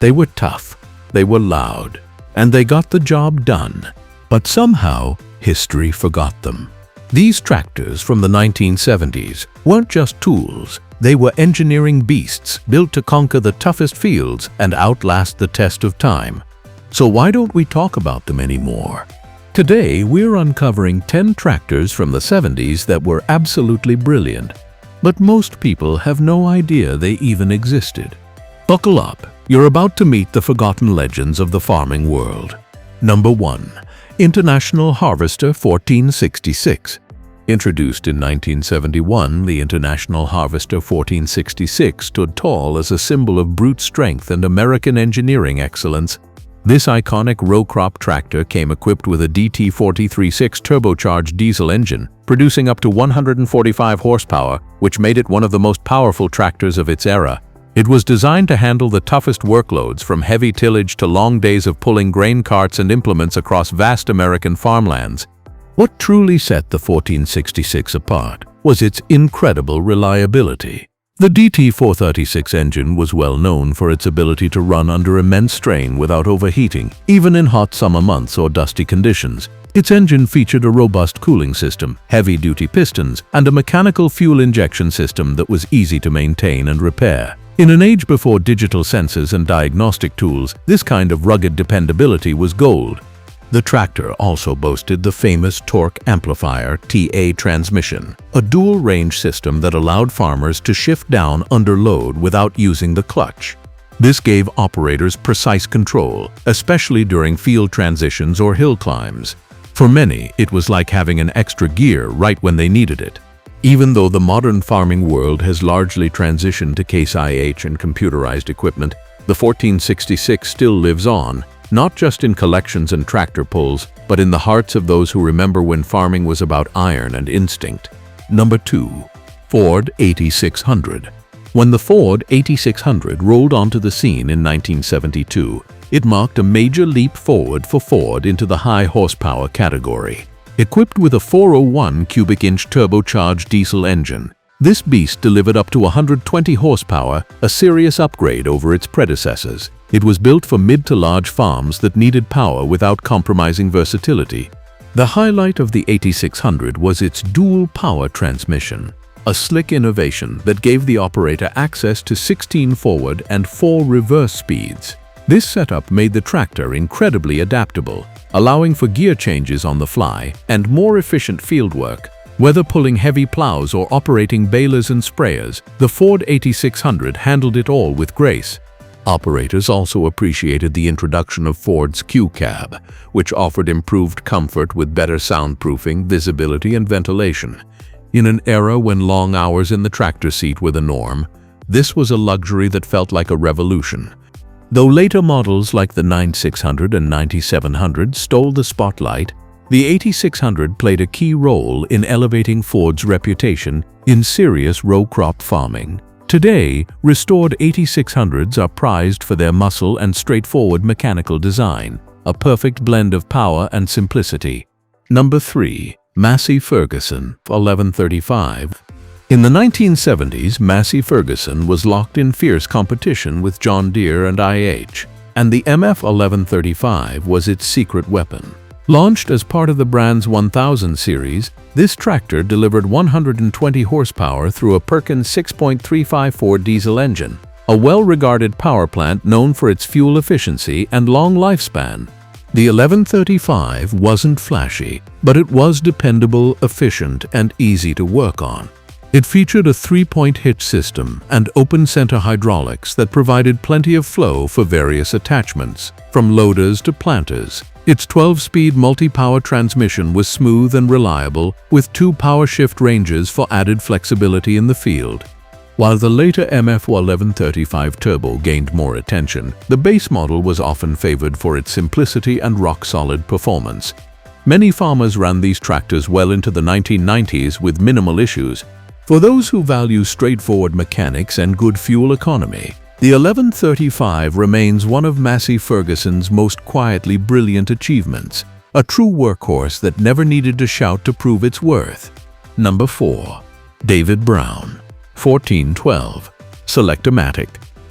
They were tough, they were loud, and they got the job done. But somehow, history forgot them. These tractors from the 1970s weren't just tools, they were engineering beasts built to conquer the toughest fields and outlast the test of time. So why don't we talk about them anymore? Today, we're uncovering 10 tractors from the 70s that were absolutely brilliant, but most people have no idea they even existed. Buckle up, you're about to meet the forgotten legends of the farming world. Number 1. International Harvester 1466. Introduced in 1971, the International Harvester 1466 stood tall as a symbol of brute strength and American engineering excellence. This iconic row crop tractor came equipped with a DT4036 turbocharged diesel engine, producing up to 145 horsepower, which made it one of the most powerful tractors of its era. It was designed to handle the toughest workloads, from heavy tillage to long days of pulling grain carts and implements across vast American farmlands. What truly set the 1466 apart was its incredible reliability. The DT436 engine was well known for its ability to run under immense strain without overheating, even in hot summer months or dusty conditions. Its engine featured a robust cooling system, heavy-duty pistons, and a mechanical fuel injection system that was easy to maintain and repair. In an age before digital sensors and diagnostic tools, this kind of rugged dependability was gold. The tractor also boasted the famous torque amplifier TA transmission, a dual-range system that allowed farmers to shift down under load without using the clutch. This gave operators precise control, especially during field transitions or hill climbs. For many, it was like having an extra gear right when they needed it. Even though the modern farming world has largely transitioned to Case IH and computerized equipment, the 1466 still lives on, not just in collections and tractor pulls, but in the hearts of those who remember when farming was about iron and instinct. Number 2. Ford 8600. When the Ford 8600 rolled onto the scene in 1972, it marked a major leap forward for Ford into the high horsepower category. Equipped with a 401 cubic inch turbocharged diesel engine, this beast delivered up to 120 horsepower, a serious upgrade over its predecessors. It was built for mid to large farms that needed power without compromising versatility. The highlight of the 8600 was its dual power transmission, a slick innovation that gave the operator access to 16 forward and 4 reverse speeds. This setup made the tractor incredibly adaptable, allowing for gear changes on the fly and more efficient fieldwork. Whether pulling heavy plows or operating balers and sprayers, the Ford 8600 handled it all with grace. Operators also appreciated the introduction of Ford's Q-Cab, which offered improved comfort with better soundproofing, visibility, and ventilation. In an era when long hours in the tractor seat were the norm, this was a luxury that felt like a revolution. Though later models like the 9600 and 9700 stole the spotlight, the 8600 played a key role in elevating Ford's reputation in serious row crop farming. Today, restored 8600s are prized for their muscle and straightforward mechanical design, a perfect blend of power and simplicity. Number 3. Massey Ferguson 1135. In the 1970s, Massey Ferguson was locked in fierce competition with John Deere and IH, and the MF 1135 was its secret weapon. Launched as part of the brand's 1000 series, this tractor delivered 120 horsepower through a Perkins 6.354 diesel engine, a well-regarded power plant known for its fuel efficiency and long lifespan. The 1135 wasn't flashy, but it was dependable, efficient, and easy to work on. It featured a 3-point hitch system and open-center hydraulics that provided plenty of flow for various attachments, from loaders to planters. Its 12-speed multi-power transmission was smooth and reliable, with 2 power shift ranges for added flexibility in the field. While the later MF 1135 Turbo gained more attention, the base model was often favored for its simplicity and rock-solid performance. Many farmers ran these tractors well into the 1990s with minimal issues. For those who value straightforward mechanics and good fuel economy, the 1135 remains one of Massey Ferguson's most quietly brilliant achievements, a true workhorse that never needed to shout to prove its worth. Number 4. David Brown 1412. Selectomatic.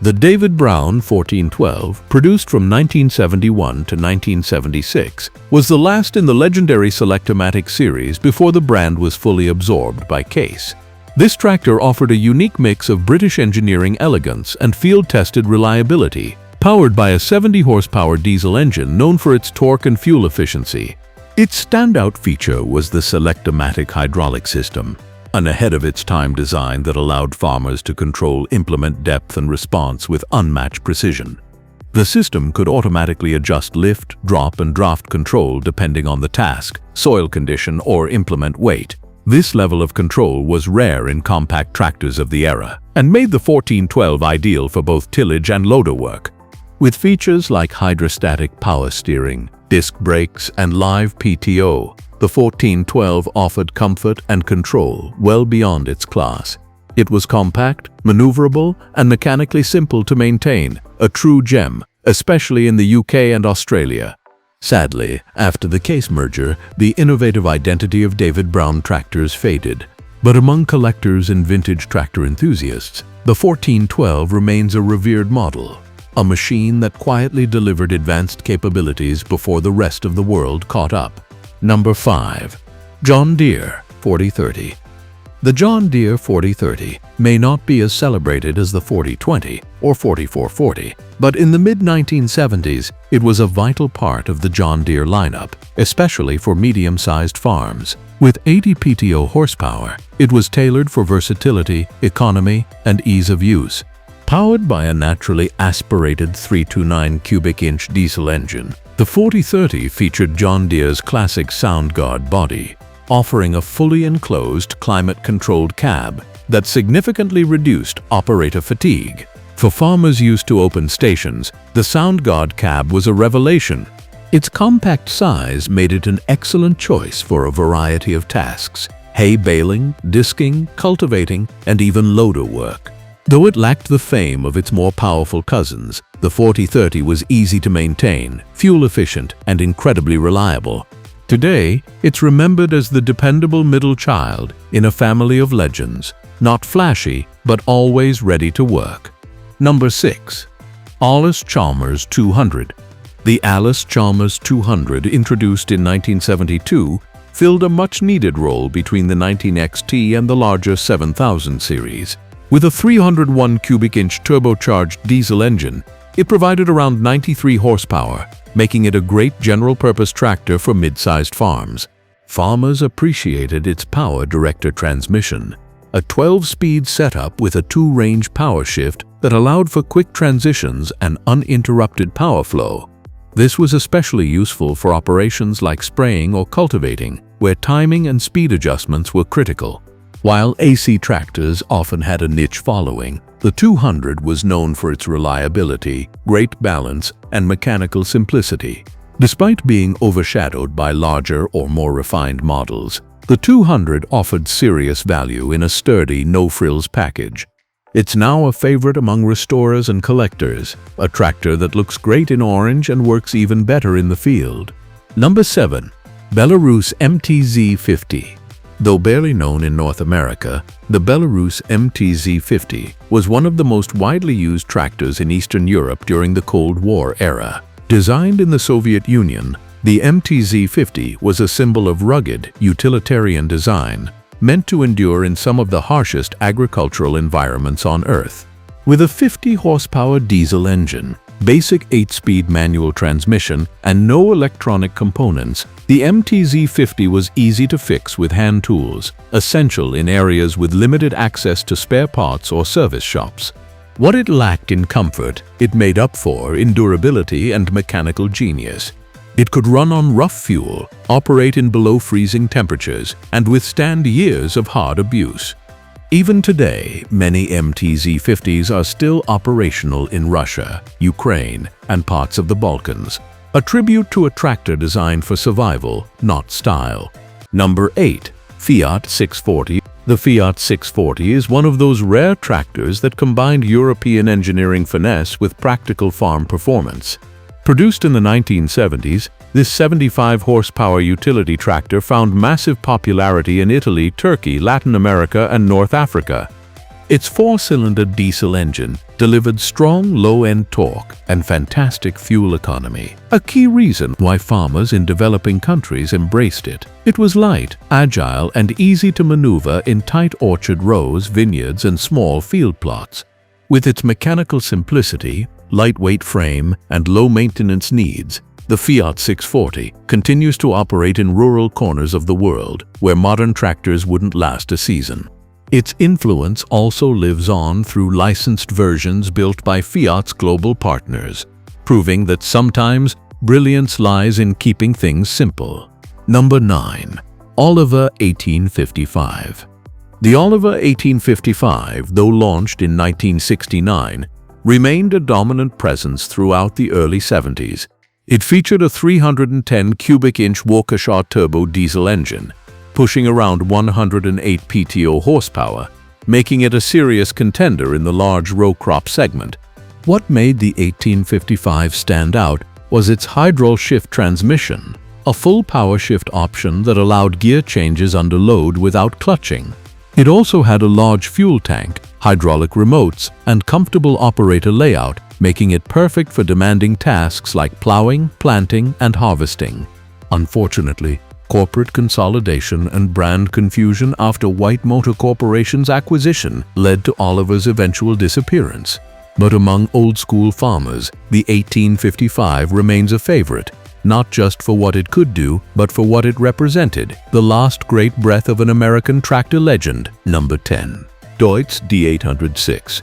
The David Brown 1412, produced from 1971 to 1976, was the last in the legendary Selectomatic series before the brand was fully absorbed by Case. This tractor offered a unique mix of British engineering elegance and field-tested reliability, powered by a 70-horsepower diesel engine known for its torque and fuel efficiency. Its standout feature was the Selectomatic hydraulic system, an ahead-of-its-time design that allowed farmers to control implement depth and response with unmatched precision. The system could automatically adjust lift, drop, and draft control depending on the task, soil condition, or implement weight. This level of control was rare in compact tractors of the era and made the 1412 ideal for both tillage and loader work. With features like hydrostatic power steering, disc brakes, and live PTO, the 1412 offered comfort and control well beyond its class. It was compact, maneuverable, and mechanically simple to maintain, a true gem, especially in the UK and Australia. Sadly, after the Case merger, the innovative identity of David Brown tractors faded. But among collectors and vintage tractor enthusiasts, the 1412 remains a revered model, a machine that quietly delivered advanced capabilities before the rest of the world caught up. Number 5. John Deere 4030. The John Deere 4030 may not be as celebrated as the 4020 or 4440, but in the mid-1970s, it was a vital part of the John Deere lineup, especially for medium-sized farms. With 80 PTO horsepower, it was tailored for versatility, economy, and ease of use. Powered by a naturally aspirated 329 cubic inch diesel engine, the 4030 featured John Deere's classic SoundGuard body, offering a fully enclosed, climate-controlled cab that significantly reduced operator fatigue. For farmers used to open stations, the SoundGuard cab was a revelation. Its compact size made it an excellent choice for a variety of tasks: hay baling, disking, cultivating, and even loader work. Though it lacked the fame of its more powerful cousins, the 4030 was easy to maintain, fuel-efficient, and incredibly reliable. Today, it's remembered as the dependable middle child in a family of legends, not flashy, but always ready to work. Number 6. Allis-Chalmers 200. The Allis-Chalmers 200, introduced in 1972, filled a much-needed role between the 19XT and the larger 7000 series. With a 301 cubic inch turbocharged diesel engine, it provided around 93 horsepower, making it a great general-purpose tractor for mid-sized farms. Farmers appreciated its power director transmission, a 12-speed setup with a 2-range power shift that allowed for quick transitions and uninterrupted power flow. This was especially useful for operations like spraying or cultivating, where timing and speed adjustments were critical. While AC tractors often had a niche following, the 200 was known for its reliability, great balance, and mechanical simplicity. Despite being overshadowed by larger or more refined models, the 200 offered serious value in a sturdy, no-frills package. It's now a favorite among restorers and collectors, a tractor that looks great in orange and works even better in the field. Number 7. Belarus MTZ50. Though barely known in North America, the Belarus MTZ50 was one of the most widely used tractors in Eastern Europe during the Cold War era. Designed in the Soviet Union, the MTZ50 was a symbol of rugged, utilitarian design, meant to endure in some of the harshest agricultural environments on Earth. With a 50-horsepower diesel engine, basic 8-speed manual transmission, and no electronic components, the MTZ50 was easy to fix with hand tools, essential in areas with limited access to spare parts or service shops. What it lacked in comfort, it made up for in durability and mechanical genius. It could run on rough fuel, operate in below-freezing temperatures, and withstand years of hard abuse. Even today, many MTZ50s are still operational in Russia, Ukraine, and parts of the Balkans, a tribute to a tractor designed for survival, not style. Number 8. Fiat 640. The Fiat 640 is one of those rare tractors that combined European engineering finesse with practical farm performance. Produced in the 1970s, this 75-horsepower utility tractor found massive popularity in Italy, Turkey, Latin America, and North Africa. Its four-cylinder diesel engine delivered strong low-end torque and fantastic fuel economy, a key reason why farmers in developing countries embraced it. It was light, agile, and easy to maneuver in tight orchard rows, vineyards, and small field plots. With its mechanical simplicity, lightweight frame, and low maintenance needs, the Fiat 640 continues to operate in rural corners of the world where modern tractors wouldn't last a season. Its influence also lives on through licensed versions built by Fiat's global partners, proving that sometimes brilliance lies in keeping things simple. Number 9. Oliver 1855. The Oliver 1855, though launched in 1969, remained a dominant presence throughout the early 70s. It featured a 310 cubic inch Waukesha turbo diesel engine, pushing around 108 PTO horsepower, making it a serious contender in the large row crop segment. What made the 1855 stand out was its hydraulic shift transmission, a full power shift option that allowed gear changes under load without clutching. It also had a large fuel tank, hydraulic remotes, and comfortable operator layout, making it perfect for demanding tasks like plowing, planting, and harvesting. Unfortunately, corporate consolidation and brand confusion after White Motor Corporation's acquisition led to Oliver's eventual disappearance. But among old-school farmers, the 1855 remains a favorite, not just for what it could do, but for what it represented, the last great breath of an American tractor legend. Number 10. Deutz D806.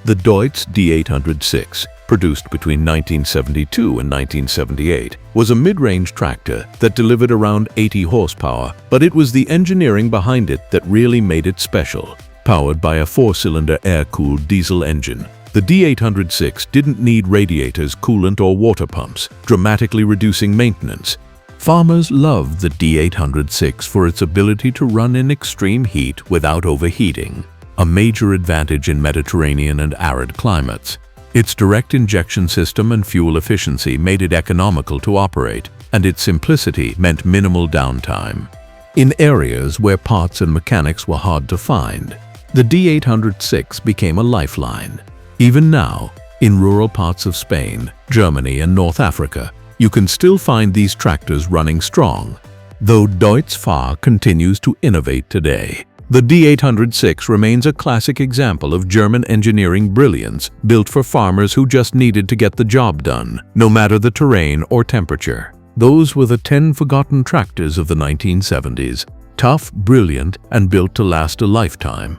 The Deutz D806, produced between 1972 and 1978, was a mid-range tractor that delivered around 80 horsepower, but it was the engineering behind it that really made it special. Powered by a four-cylinder air-cooled diesel engine, the D806 didn't need radiators, coolant, or water pumps, dramatically reducing maintenance. Farmers loved the D806 for its ability to run in extreme heat without overheating, a major advantage in Mediterranean and arid climates. Its direct injection system and fuel efficiency made it economical to operate, and its simplicity meant minimal downtime. In areas where parts and mechanics were hard to find, the D806 became a lifeline. Even now, in rural parts of Spain, Germany, and North Africa, you can still find these tractors running strong, though Deutz Fahr continues to innovate today. The D806 remains a classic example of German engineering brilliance, built for farmers who just needed to get the job done, no matter the terrain or temperature. Those were the 10 forgotten tractors of the 1970s. Tough, brilliant, and built to last a lifetime.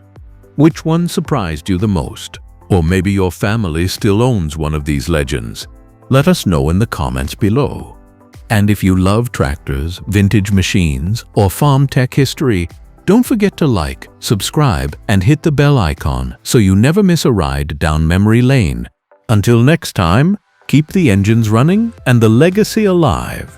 Which one surprised you the most? Or maybe your family still owns one of these legends? Let us know in the comments below. And if you love tractors, vintage machines, or farm tech history, don't forget to like, subscribe, and hit the bell icon so you never miss a ride down memory lane. Until next time, keep the engines running and the legacy alive.